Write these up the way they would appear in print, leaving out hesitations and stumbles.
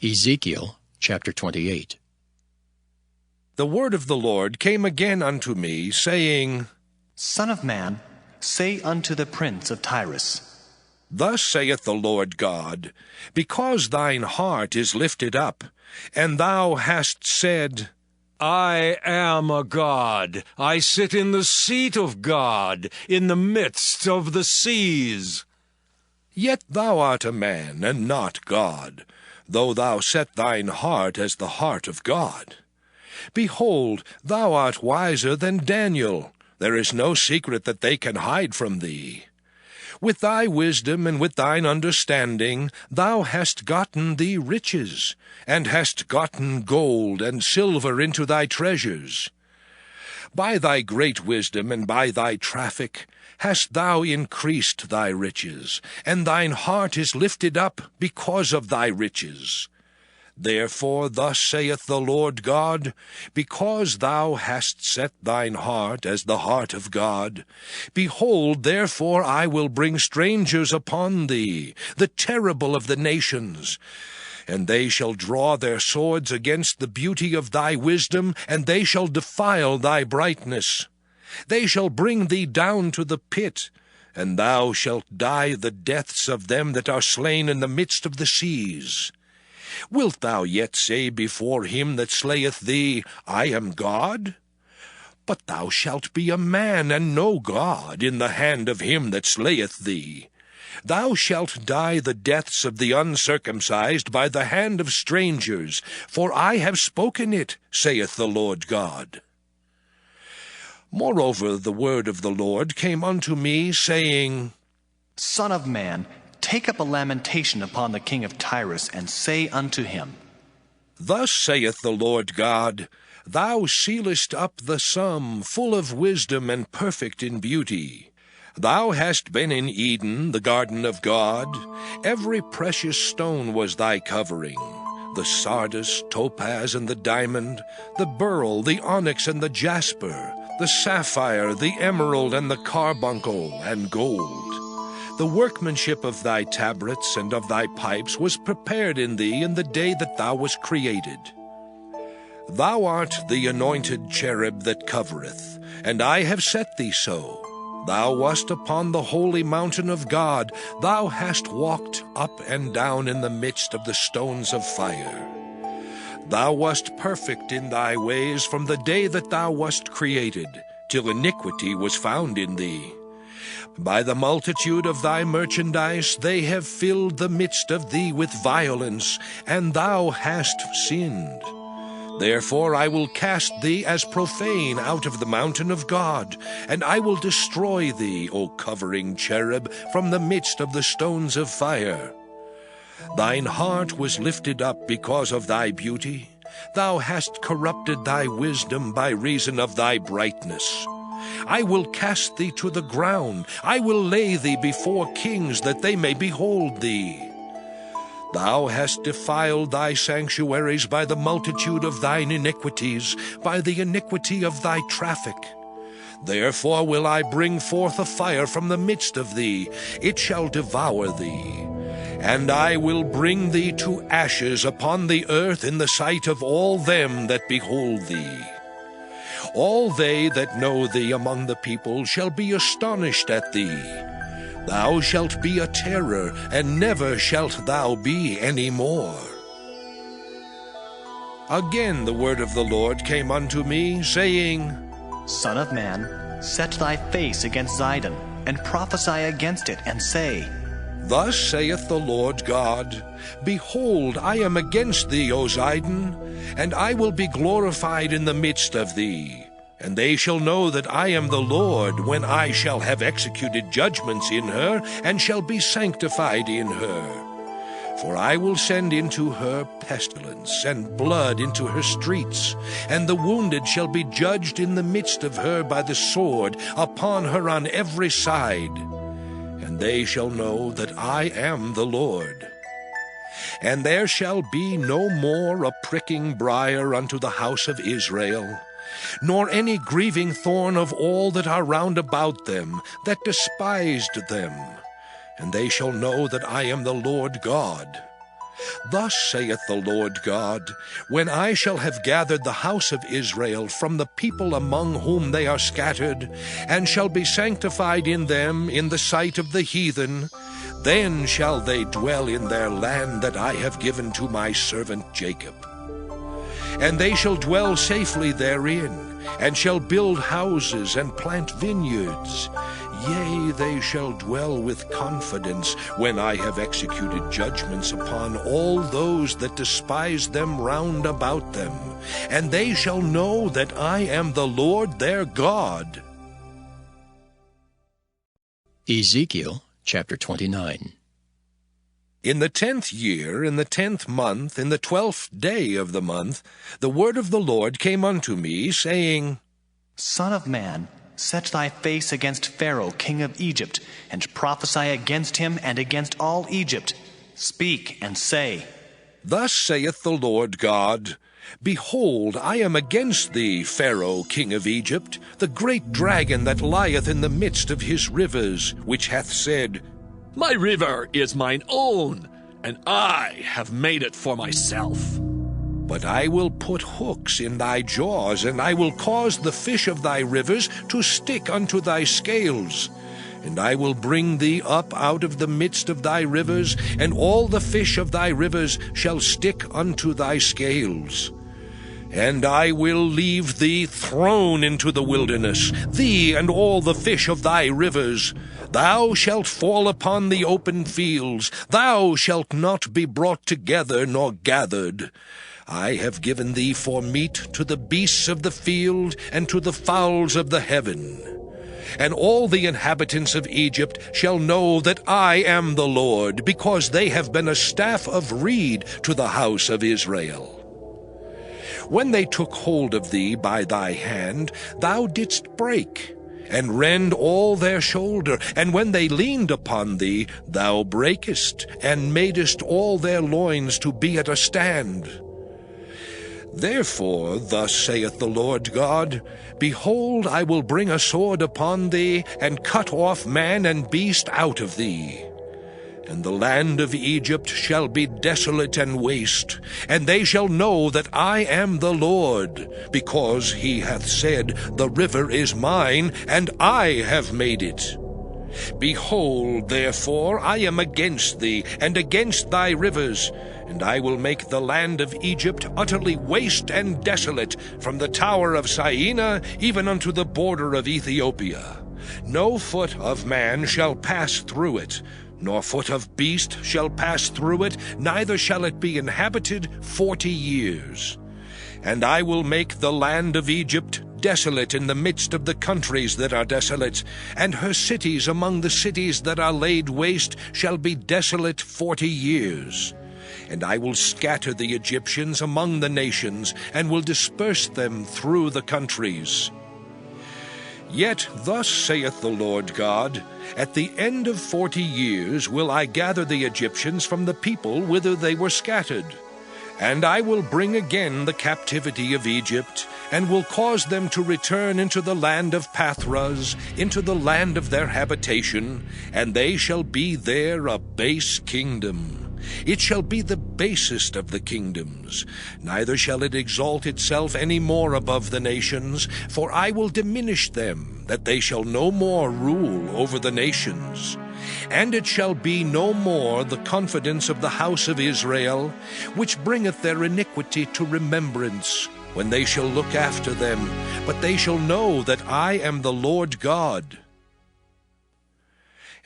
Ezekiel chapter 28. The word of the Lord came again unto me, saying, Son of man, say unto the prince of Tyrus, Thus saith the Lord God, because thine heart is lifted up, and thou hast said, I am a God. I sit in the seat of God, in the midst of the seas. Yet thou art a man, and not God, though thou set thine heart as the heart of God. Behold, thou art wiser than Daniel. There is no secret that they can hide from thee. With thy wisdom and with thine understanding thou hast gotten thee riches, and hast gotten gold and silver into thy treasures. By thy great wisdom and by thy traffic hast thou increased thy riches, and thine heart is lifted up because of thy riches. Therefore thus saith the Lord God, because thou hast set thine heart as the heart of God, behold, therefore I will bring strangers upon thee, the terrible of the nations. And they shall draw their swords against the beauty of thy wisdom, and they shall defile thy brightness. They shall bring thee down to the pit, and thou shalt die the deaths of them that are slain in the midst of the seas. Wilt thou yet say before him that slayeth thee, I am God? But thou shalt be a man, and no God, in the hand of him that slayeth thee. Thou shalt die the deaths of the uncircumcised by the hand of strangers, for I have spoken it, saith the Lord God. Moreover the word of the Lord came unto me, saying, Son of man, take up a lamentation upon the king of Tyrus, and say unto him, Thus saith the Lord God, Thou sealest up the sum, full of wisdom and perfect in beauty. Thou hast been in Eden, the garden of God. Every precious stone was thy covering, the sardius, topaz, and the diamond, the beryl, the onyx, and the jasper, the sapphire, the emerald, and the carbuncle, and gold. The workmanship of thy tabrets and of thy pipes was prepared in thee in the day that thou wast created. Thou art the anointed cherub that covereth, and I have set thee so. Thou wast upon the holy mountain of God. Thou hast walked up and down in the midst of the stones of fire. Thou wast perfect in thy ways from the day that thou wast created, till iniquity was found in thee. By the multitude of thy merchandise they have filled the midst of thee with violence, and thou hast sinned. Therefore I will cast thee as profane out of the mountain of God, and I will destroy thee, O covering cherub, from the midst of the stones of fire. Thine heart was lifted up because of thy beauty. Thou hast corrupted thy wisdom by reason of thy brightness. I will cast thee to the ground. I will lay thee before kings, that they may behold thee. Thou hast defiled thy sanctuaries by the multitude of thine iniquities, by the iniquity of thy traffic. Therefore will I bring forth a fire from the midst of thee. It shall devour thee. And I will bring thee to ashes upon the earth in the sight of all them that behold thee. All they that know thee among the people shall be astonished at thee. Thou shalt be a terror, and never shalt thou be any more. Again the word of the Lord came unto me, saying, Son of man, set thy face against Zidon, and prophesy against it, and say, Thus saith the Lord God, Behold, I am against thee, O Zidon, and I will be glorified in the midst of thee. And they shall know that I am the Lord, when I shall have executed judgments in her, and shall be sanctified in her. For I will send into her pestilence, and blood into her streets, and the wounded shall be judged in the midst of her by the sword, upon her on every side. And they shall know that I am the Lord. And there shall be no more a pricking briar unto the house of Israel, nor any grieving thorn of all that are round about them, that despised them. And they shall know that I am the Lord God. Thus saith the Lord God, when I shall have gathered the house of Israel from the people among whom they are scattered, and shall be sanctified in them in the sight of the heathen, then shall they dwell in their land that I have given to my servant Jacob. And they shall dwell safely therein, and shall build houses and plant vineyards. Yea, they shall dwell with confidence when I have executed judgments upon all those that despise them round about them. And they shall know that I am the Lord their God. Ezekiel chapter 29. In the 10th year, in the 10th month, in the 12th day of the month, the word of the Lord came unto me, saying, Son of man, set thy face against Pharaoh king of Egypt, and prophesy against him and against all Egypt. Speak and say, Thus saith the Lord God, Behold, I am against thee, Pharaoh king of Egypt, the great dragon that lieth in the midst of his rivers, which hath said, My river is mine own, and I have made it for myself. But I will put hooks in thy jaws, and I will cause the fish of thy rivers to stick unto thy scales. And I will bring thee up out of the midst of thy rivers, and all the fish of thy rivers shall stick unto thy scales. And I will leave thee thrown into the wilderness, thee and all the fish of thy rivers. Thou shalt fall upon the open fields, thou shalt not be brought together nor gathered. I have given thee for meat to the beasts of the field, and to the fowls of the heaven. And all the inhabitants of Egypt shall know that I am the Lord, because they have been a staff of reed to the house of Israel. When they took hold of thee by thy hand, thou didst break, and rend all their shoulder. And when they leaned upon thee, thou breakest, and madest all their loins to be at a stand. Therefore, thus saith the Lord God, Behold, I will bring a sword upon thee, and cut off man and beast out of thee. And the land of Egypt shall be desolate and waste, and they shall know that I am the Lord, because he hath said, The river is mine, and I have made it. Behold, therefore, I am against thee, and against thy rivers, and I will make the land of Egypt utterly waste and desolate, from the tower of Syene even unto the border of Ethiopia. No foot of man shall pass through it, nor foot of beast shall pass through it, neither shall it be inhabited 40 years. And I will make the land of Egypt desolate in the midst of the countries that are desolate, and her cities among the cities that are laid waste shall be desolate 40 years. And I will scatter the Egyptians among the nations, and will disperse them through the countries. Yet thus saith the Lord God, At the end of 40 years will I gather the Egyptians from the people whither they were scattered. And I will bring again the captivity of Egypt, and will cause them to return into the land of Pathros, into the land of their habitation, and they shall be there a base kingdom. It shall be the basest of the kingdoms, neither shall it exalt itself any more above the nations, for I will diminish them, that they shall no more rule over the nations. And it shall be no more the confidence of the house of Israel, which bringeth their iniquity to remembrance, when they shall look after them, but they shall know that I am the Lord God.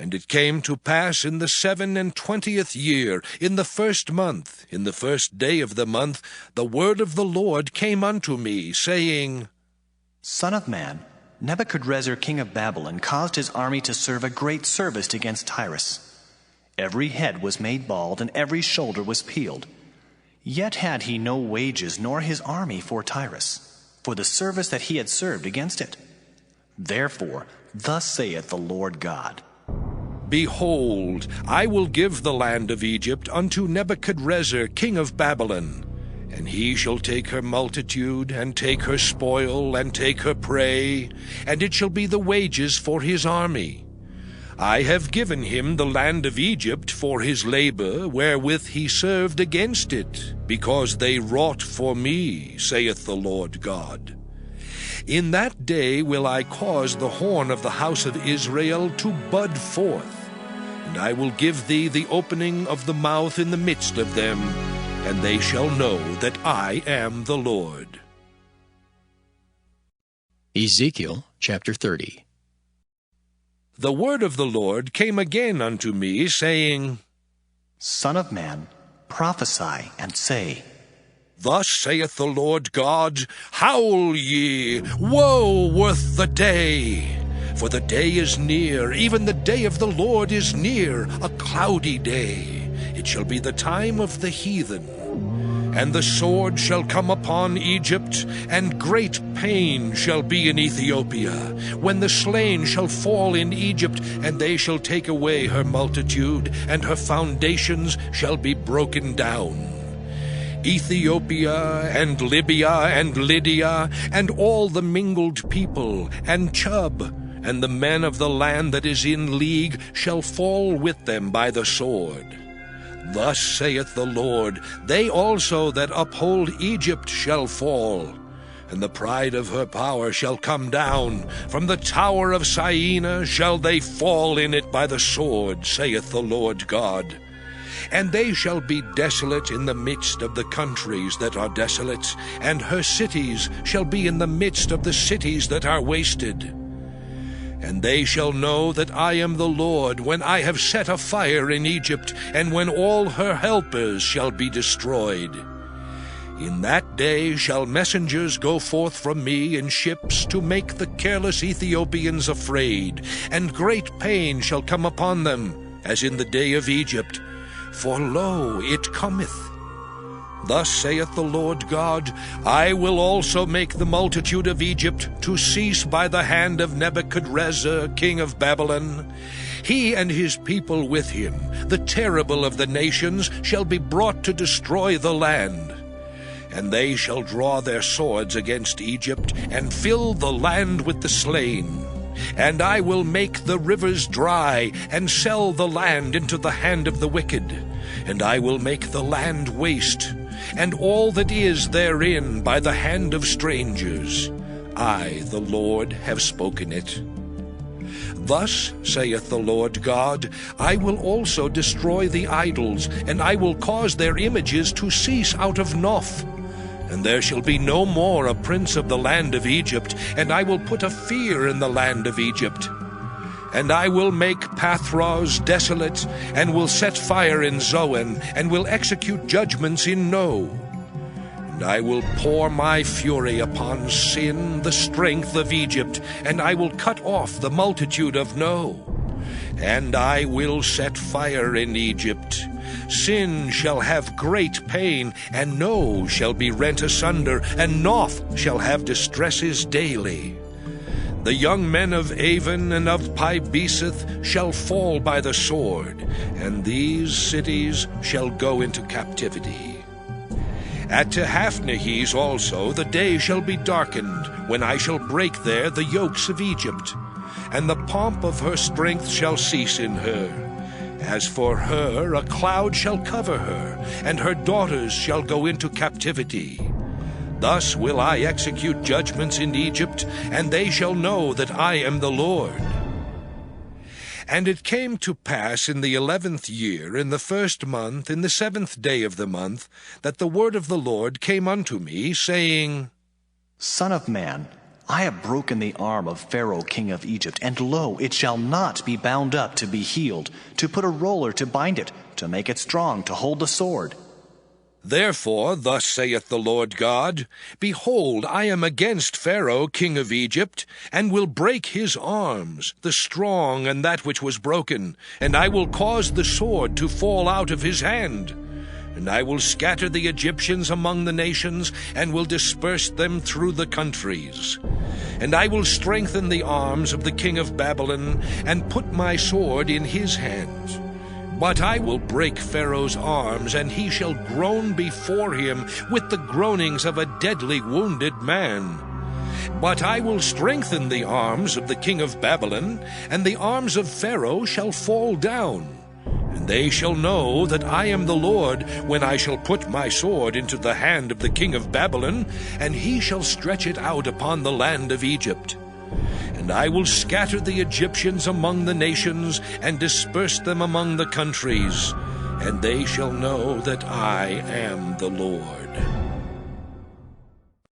And it came to pass in the 27th year, in the 1st month, in the 1st day of the month, the word of the Lord came unto me, saying, Son of man, Nebuchadrezzar king of Babylon caused his army to serve a great service against Tyrus. Every head was made bald, and every shoulder was peeled. Yet had he no wages nor his army for Tyrus, for the service that he had served against it. Therefore, thus saith the Lord God, Behold, I will give the land of Egypt unto Nebuchadrezzar king of Babylon, and he shall take her multitude, and take her spoil, and take her prey, and it shall be the wages for his army. I have given him the land of Egypt for his labor, wherewith he served against it, because they wrought for me, saith the Lord God. In that day will I cause the horn of the house of Israel to bud forth, and I will give thee the opening of the mouth in the midst of them, and they shall know that I am the Lord. Ezekiel chapter 30. The word of the Lord came again unto me, saying, Son of man, prophesy and say, Thus saith the Lord God, Howl ye, woe worth the day! For the day is near, even the day of the Lord is near, a cloudy day. It shall be the time of the heathen. And the sword shall come upon Egypt, and great pain shall be in Ethiopia, when the slain shall fall in Egypt, and they shall take away her multitude, and her foundations shall be broken down. Ethiopia, and Libya, and Lydia, and all the mingled people, and Chub, and the men of the land that is in league, shall fall with them by the sword. Thus saith the Lord, They also that uphold Egypt shall fall, and the pride of her power shall come down. From the tower of Syene shall they fall in it by the sword, saith the Lord God. And they shall be desolate in the midst of the countries that are desolate, and her cities shall be in the midst of the cities that are wasted. And they shall know that I am the Lord, when I have set a fire in Egypt, and when all her helpers shall be destroyed. In that day shall messengers go forth from me in ships to make the careless Ethiopians afraid, and great pain shall come upon them, as in the day of Egypt. For lo, it cometh. Thus saith the Lord God, I will also make the multitude of Egypt to cease by the hand of Nebuchadrezzar, king of Babylon. He and his people with him, the terrible of the nations, shall be brought to destroy the land. And they shall draw their swords against Egypt, and fill the land with the slain. And I will make the rivers dry, and sell the land into the hand of the wicked. And I will make the land waste, and all that is therein by the hand of strangers. I, the Lord, have spoken it. Thus saith the Lord God, I will also destroy the idols, and I will cause their images to cease out of Noph. And there shall be no more a prince of the land of Egypt, and I will put a fear in the land of Egypt. And I will make Pathros desolate, and will set fire in Zoan, and will execute judgments in No. And I will pour my fury upon Sin, the strength of Egypt, and I will cut off the multitude of No. And I will set fire in Egypt. Sin shall have great pain, and No shall be rent asunder, and Noph shall have distresses daily. The young men of Avon and of Pibeseth shall fall by the sword, and these cities shall go into captivity. At Tehaphnehes also the day shall be darkened, when I shall break there the yokes of Egypt, and the pomp of her strength shall cease in her. As for her, a cloud shall cover her, and her daughters shall go into captivity. Thus will I execute judgments in Egypt, and they shall know that I am the Lord. And it came to pass in the 11th year, in the 1st month, in the 7th day of the month, that the word of the Lord came unto me, saying, Son of man, I have broken the arm of Pharaoh king of Egypt, and lo, it shall not be bound up to be healed, to put a roller to bind it, to make it strong, to hold the sword. Therefore, thus saith the Lord God, Behold, I am against Pharaoh king of Egypt, and will break his arms, the strong and that which was broken, and I will cause the sword to fall out of his hand. And I will scatter the Egyptians among the nations, and will disperse them through the countries. And I will strengthen the arms of the king of Babylon, and put my sword in his hand. But I will break Pharaoh's arms, and he shall groan before him with the groanings of a deadly wounded man. But I will strengthen the arms of the king of Babylon, and the arms of Pharaoh shall fall down. And they shall know that I am the Lord, when I shall put my sword into the hand of the king of Babylon, and he shall stretch it out upon the land of Egypt. And I will scatter the Egyptians among the nations, and disperse them among the countries, and they shall know that I am the Lord.